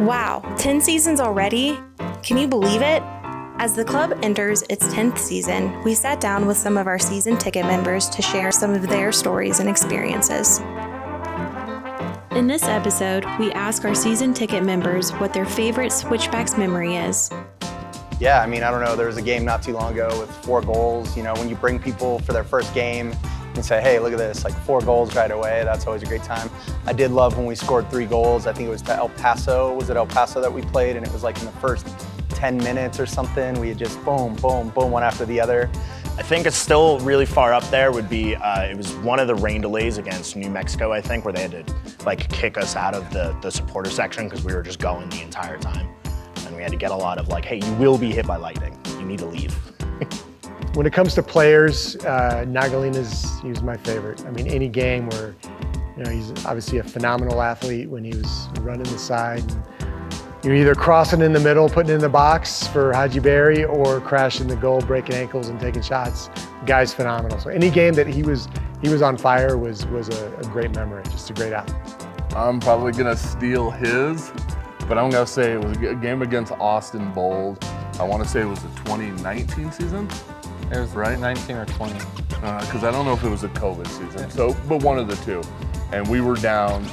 Wow, 10 seasons already? Can you believe it? As the club enters its 10th season, we sat down with some of our season ticket members to share some of their stories and experiences. In this episode, we ask our season ticket members what their favorite Switchbacks memory is. Yeah, I don't know, there was a game not too long ago with 4 goals. When you bring people for their first game and say, hey, look at this, 4 goals right away, that's always a great time. I did love when we scored 3 goals. I think it was to El Paso. Was it El Paso that we played? And it was in the first 10 minutes or something. We had just boom, boom, boom, one after the other. I think it's still really far up there would be, it was one of the rain delays against New Mexico, I think, where they had to kick us out of the supporter section because we were just going the entire time. And we had to get a lot of hey, you will be hit by lightning. You need to leave. When it comes to players, Nagalina's my favorite. Any game where, he's obviously a phenomenal athlete when he was running the side. And you're either crossing in the middle, putting it in the box for Haji Berry, or crashing the goal, breaking ankles and taking shots. The guy's phenomenal. So any game that he was on fire was a great memory, just a great athlete. I'm probably gonna steal his, but I'm gonna say it was a game against Austin Bold. I want to say it was the 2019 season. It was right, 19 or 20. Because I don't know if it was a COVID season. So, but one of the two. And we were down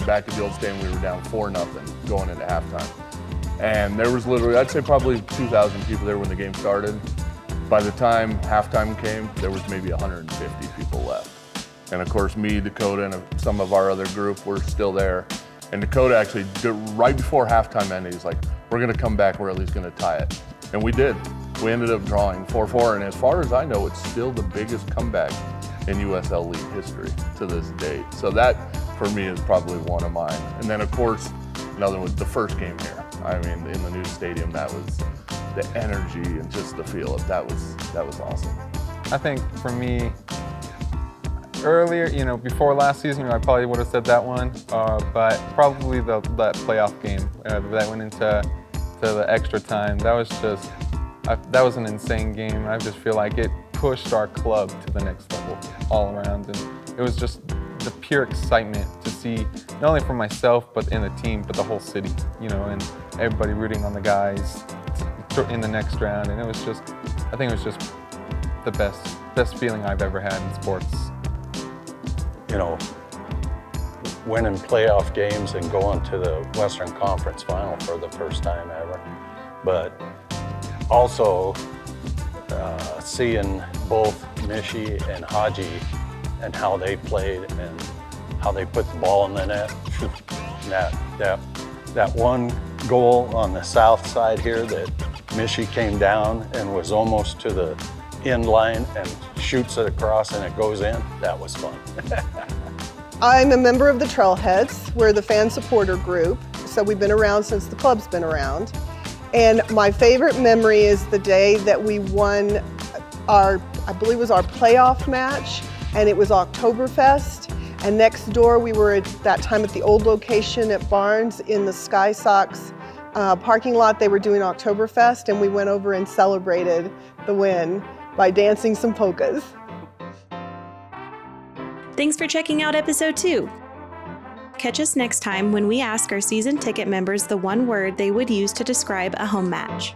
back at the old stadium. We were down 4-0 going into halftime. And there was literally, I'd say probably 2,000 people there when the game started. By the time halftime came, there was maybe 150 people left. And of course, me, Dakota, and some of our other group were still there. And Dakota actually, right before halftime ended, he's like, we're gonna come back, we're at least gonna tie it. And we did. We ended up drawing 4-4, and as far as I know, it's still the biggest comeback in USL League history to this date. So that, for me, is probably one of mine. And then, of course, another one, the first game here. In the new stadium, that was the energy and just the feel of that was awesome. I think for me, earlier, before last season, I probably would have said that one, but probably that playoff game that went into the extra time. That was an insane game. I just feel like it pushed our club to the next level all around, and it was just the pure excitement to see, not only for myself, but in the team, but the whole city, and everybody rooting on the guys in the next round. And I think it was just the best feeling I've ever had in sports. Winning playoff games and going to the Western Conference Final for the first time ever. But also seeing both Mishi and Haji and how they played and how they put the ball in the net. that one goal on the south side here that Mishi came down and was almost to the end line and shoots it across and it goes in, that was fun. I'm a member of the Trailheads. We're the fan supporter group, so we've been around since the club's been around. And my favorite memory is the day that we won I believe it was our playoff match, and it was Oktoberfest. And next door, we were at that time at the old location at Barnes in the Sky Sox parking lot. They were doing Oktoberfest, and we went over and celebrated the win by dancing some polkas. Thanks for checking out episode 2. Catch us next time when we ask our season ticket members the one word they would use to describe a home match.